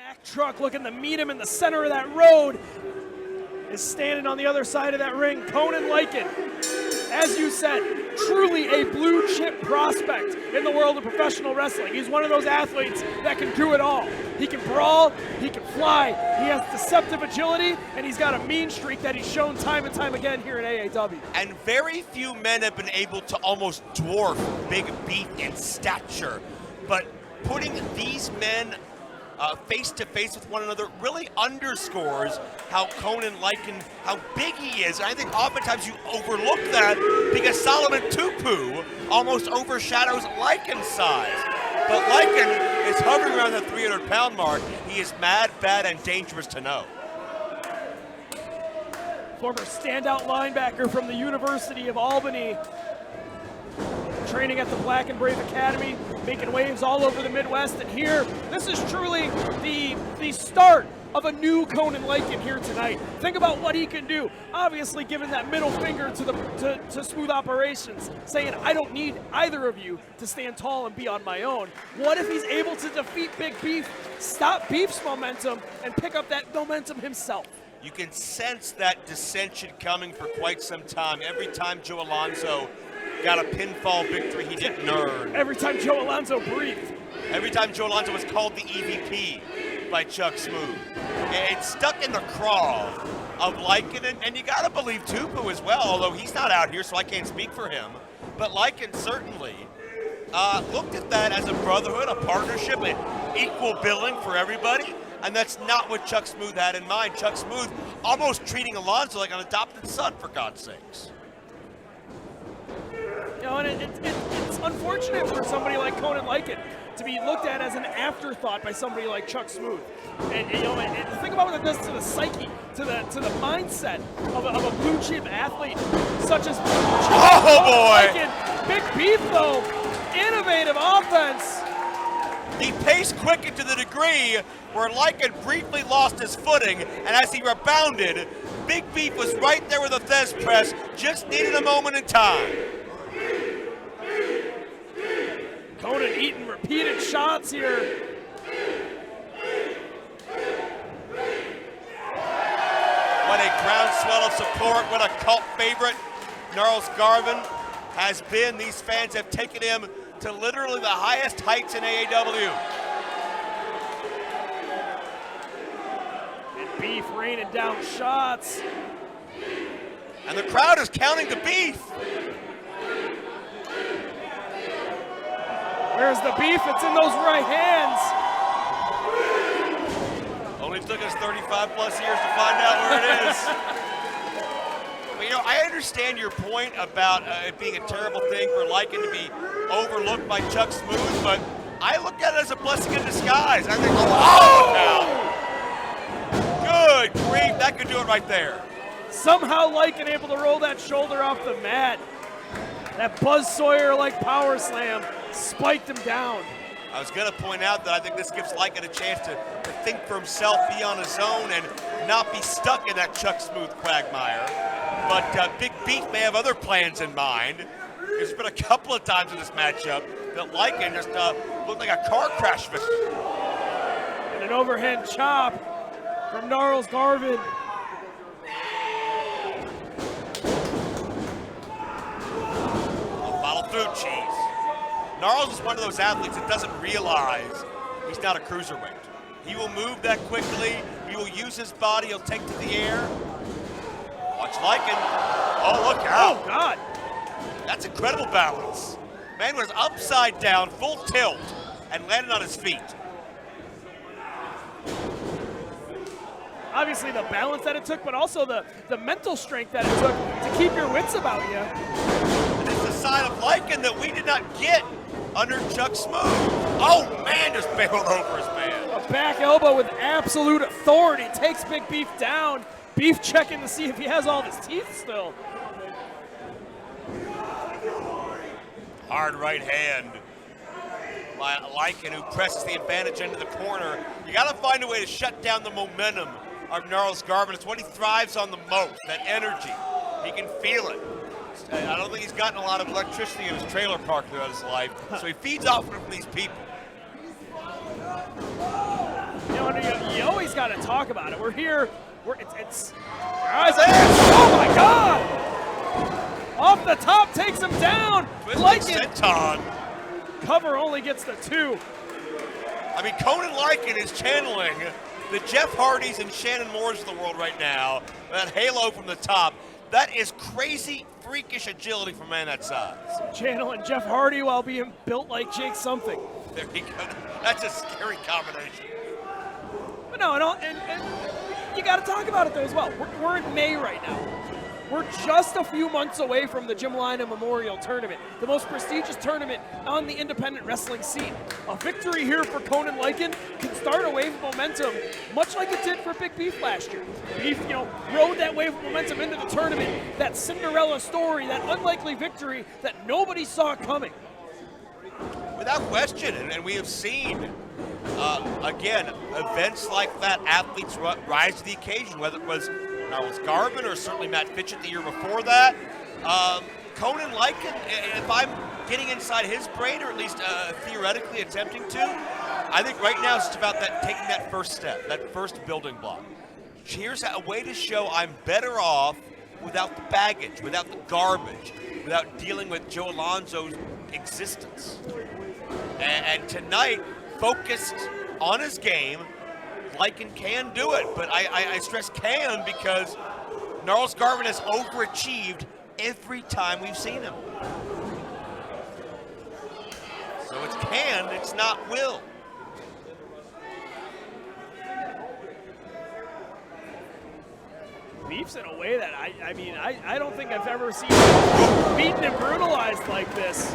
Mack truck looking to meet him in the center of that road is standing on the other side of that ring. Conan Lycan, as you said, truly a blue chip prospect in the world of professional wrestling. He's one of those athletes that can do it all. He can brawl, he can fly, he has deceptive agility, and he's got a mean streak that he's shown time and time again here at AAW. And very few men have been able to almost dwarf Big Beef in stature. But putting these men face to face with one another really underscores how Conan Lycan, how big he is. And I think oftentimes you overlook that because Solomon Tupu almost overshadows Lycan's size. But Lycan is hovering around the 300-pound mark. He is mad, bad, and dangerous to know. Former standout linebacker from the University of Albany, training at the Black and Brave Academy, making waves all over the Midwest. And here, this is truly the start of a new Conan Lycan here tonight. Think about what he can do. Obviously giving that middle finger to Smooth Operations, saying, I don't need either of you to stand tall and be on my own. What if he's able to defeat Big Beef, stop Beef's momentum, and pick up that momentum himself? You can sense that dissension coming for quite some time. Every time Joe Alonzo got a pinfall victory he didn't earn. Every time Joe Alonzo breathed. Every time Joe Alonzo was called the EVP by Chuck Smooth. It's stuck in the craw of Lycan, and you gotta believe Tupu as well, although he's not out here, so I can't speak for him. But Lycan certainly looked at that as a brotherhood, a partnership, an equal billing for everybody, and that's not what Chuck Smooth had in mind. Chuck Smooth almost treating Alonzo like an adopted son, for God's sakes. You know, and it's unfortunate for somebody like Conan Lycan to be looked at as an afterthought by somebody like Chuck Smooth. And you know, and think about what it does to the psyche, to the mindset of a blue chip athlete such as Boy! Lycan. Big Beef though, innovative offense. He paced quick to the degree where Lycan briefly lost his footing, and as he rebounded, Big Beef was right there with a Thez press, just needed a moment in time. Conan eating repeated shots here. What a groundswell of support, what a cult favorite Gnarls Garvin has been. These fans have taken him to literally the highest heights in AAW. And Beef raining down shots. And the crowd is counting the Beef. Where's the Beef? It's in those right hands. Only took us 35 plus years to find out where it is. But you know, I understand your point about it being a terrible thing for Lycan to be overlooked by Chuck Smooth, but I look at it as a blessing in disguise. I think, oh, now. Good grief, that could do it right there. Somehow Lycan able to roll that shoulder off the mat. That Buzz Sawyer-like power slam spiked him down. I was going to point out that I think this gives Lycan a chance to think for himself, be on his own, and not be stuck in that Chuck Smooth quagmire. But Big Beef may have other plans in mind. There's been a couple of times in this matchup that Lycan just looked like a car crash victim. And an overhand chop from Gnarls Garvin. Follow through, cheese. Gnarls is one of those athletes that doesn't realize he's not a cruiserweight. He will move that quickly. He will use his body. He'll take to the air. Watch Lycan. Oh, look out. Oh, God. That's incredible balance. Man was upside down, full tilt, and landed on his feet. Obviously the balance that it took, but also the mental strength that it took to keep your wits about you. And it's a sign of Lycan that we did not get under Chuck Smooth. Oh, man, just bailed over his man. A back elbow with absolute authority takes Big Beef down. Beef checking to see if he has all of his teeth still. Hard right hand by Lycan, who presses the advantage into the corner. You got to find a way to shut down the momentum of Gnarls Garvin. It's what he thrives on the most, that energy. He can feel it. I don't think he's gotten a lot of electricity in his trailer park throughout his life, so he feeds off from these people. You know, got to talk about it. We're here. It's oh my God! Off the top, takes him down. Lycan. Cover only gets the 2. I mean, Conan Lycan is channeling the Jeff Hardys and Shannon Moores of the world right now. That halo from the top. That is crazy, freakish agility for a man that size. Channeling Jeff Hardy while being built like Jake something. There you go. That's a scary combination. But no, and you got to talk about it though as well. We're in May right now. We're just a few months away from the Jim Lina Memorial Tournament, the most prestigious tournament on the independent wrestling scene. A victory here for Conan Lycan can start a wave of momentum, much like it did for Big Beef last year. Beef, rode that wave of momentum into the tournament, that Cinderella story, that unlikely victory that nobody saw coming. Without question, and we have seen, again, events like that, athletes rise to the occasion, whether it was Gnarls Garvin or certainly Matt Fitchett the year before that. Conan Lycan, if I'm getting inside his brain, or at least theoretically attempting to, I think right now it's about taking that first step, that first building block. Here's a way to show I'm better off without the baggage, without the garbage, without dealing with Joe Alonzo's existence. And tonight, focused on his game, Lycan can do it, but I stress can because Gnarls Garvin has overachieved every time we've seen him. So it's can, it's not will. Beef's in a way that I don't think I've ever seen him beaten and brutalized like this.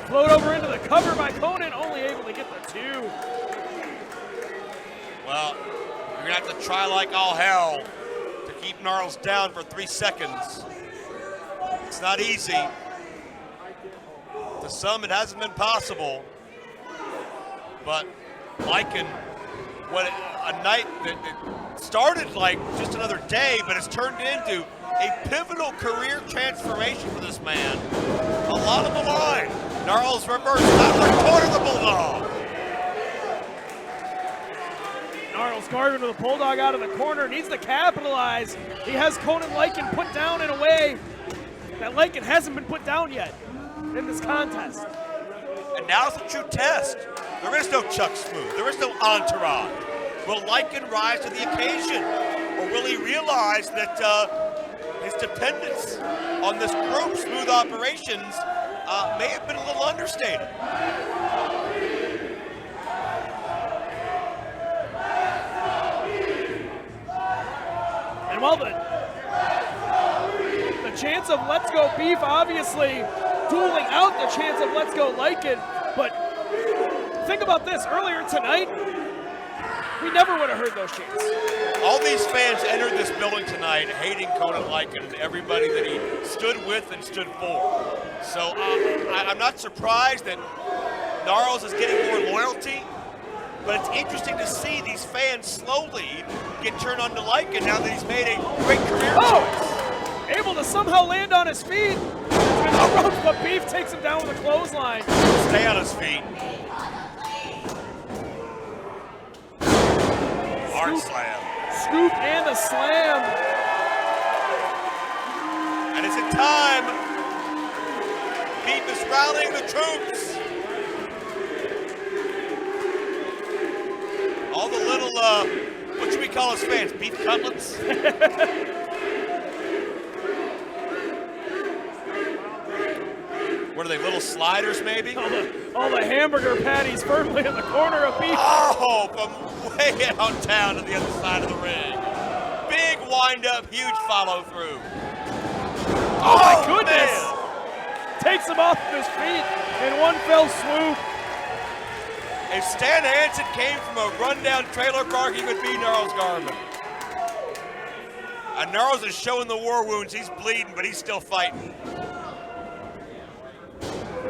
Float over into the cover by Conan, only able to get the 2. Well, you're gonna have to try like all hell to keep Gnarls down for 3 seconds. It's not easy. To some, it hasn't been possible. But Lycan, a night that started like just another day, but it's turned into a pivotal career transformation for this man. A lot on the line. Gnarls reverse out of the corner of the Bulldog. Gnarls Garvin with a bulldog out of the corner, needs to capitalize. He has Conan Lycan put down in a way that Lycan hasn't been put down yet in this contest. And now's the true test. There is no Chuck Smooth. There is no entourage. Will Lycan rise to the occasion? Or will he realize that his dependence on this group, Smooth Operations, may have been a little understated? And while the chance of Let's Go Beef obviously dueling out the chance of Let's Go Lycan, but think about this, earlier tonight, we never would have heard those chants. All these fans entered this building tonight hating Conan Lycan and everybody that he stood with and stood for. So I'm not surprised that Gnarls is getting more loyalty, but it's interesting to see these fans slowly get turned on to Lycan now that he's made a great career choice. Able to somehow land on his feet. But Beef takes him down with a clothesline. Stay on his feet. Hard slam. Scoop and a slam. And is it time? Beef is rallying the troops. All the little, what should we call his fans? Beef cutlets? What are they, little sliders maybe? All the hamburger patties firmly in the corner of Beef. Oh, from way downtown to the other side of the ring. Big wind up, huge follow through. Oh my goodness! Man. Takes him off of his feet in one fell swoop. If Stan Hansen came from a rundown trailer park, he would be Gnarls Garvin. And Gnarls is showing the war wounds. He's bleeding, but he's still fighting.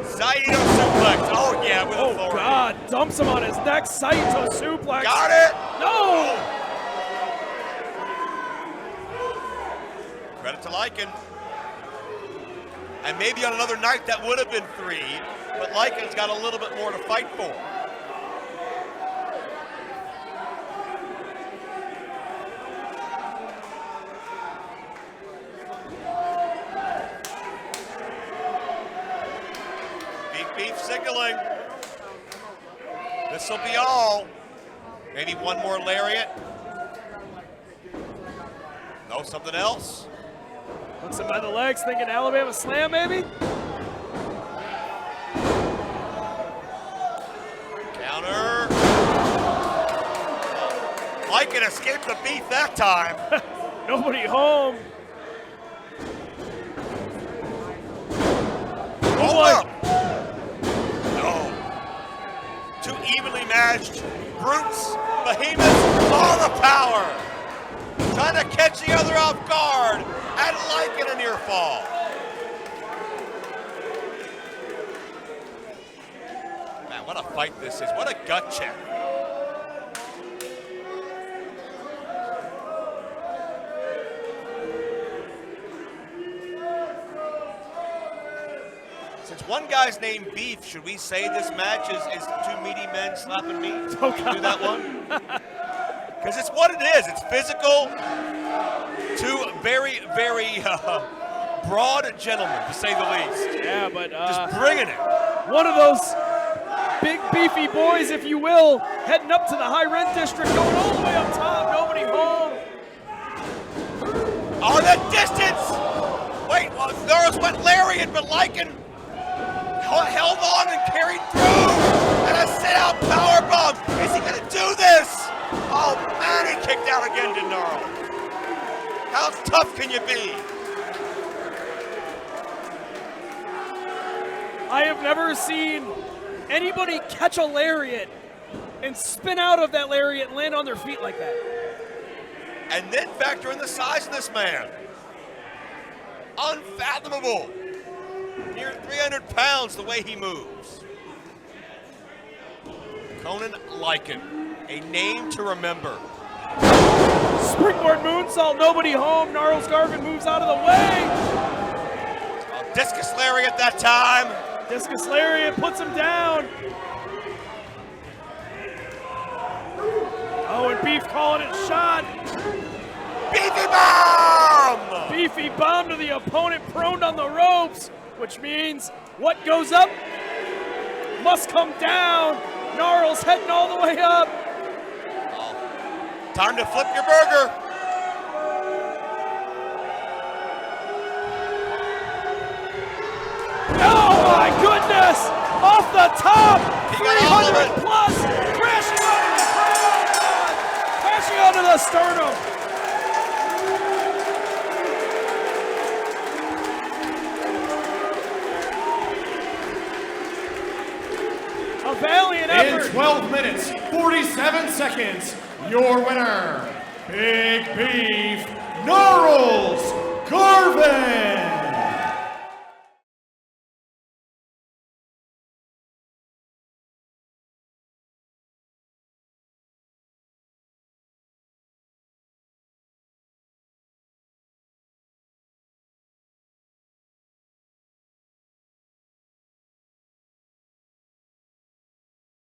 Saito suplex. Oh, yeah, with authority. Oh, God. Dumps him on his neck. Saito suplex. Got it. No. Credit to Lycan. And maybe on another night that would have been 3, but Lycan's got a little bit more to fight for. signaling. This will be all. Maybe one more lariat. No, something else. Hooks him by the legs, thinking Alabama slam, maybe? Counter. Lycan escaped the beat that time. Nobody home. Hold up. No. Two evenly matched brutes, behemoths, all the power. Trying to catch the other off guard, and Lycan a near fall. Man, what a fight this is. What a gut check. Since one guy's named Beef, should we say this match is two meaty men slapping meat? Oh, Do that one? Because it's what it is. It's physical. Two very, very broad gentlemen, to say the least. Yeah, but just bringing it. One of those big beefy boys, if you will, heading up to the high rent district, going all the way up top, nobody home. Oh, the distance! Wait, Gnarls went lariat, but Lycan held on and carried through. And a sit-out powerbomb. Is he gonna do this? Oh man, he kicked out again to Gnarls. How tough can you be? I have never seen anybody catch a lariat and spin out of that lariat and land on their feet like that. And then factor in the size of this man. Unfathomable. Near 300 pounds the way he moves. Conan Lycan, a name to remember. Springboard moonsault, nobody home. Gnarls Garvin moves out of the way. Discus lariat that time. Discus lariat puts him down. Oh, and Beef calling it shot. Beefy bomb! Beefy bomb to the opponent, prone on the ropes, which means what goes up must come down. Gnarls heading all the way up. Time to flip your burger. Oh my goodness! Off the top! He got all of 300 it. plus! Crashing onto the ground! Crashing onto the sternum! A valiant effort! In 12 minutes, 47 seconds, your winner, Big Beef, Gnarls Garvin!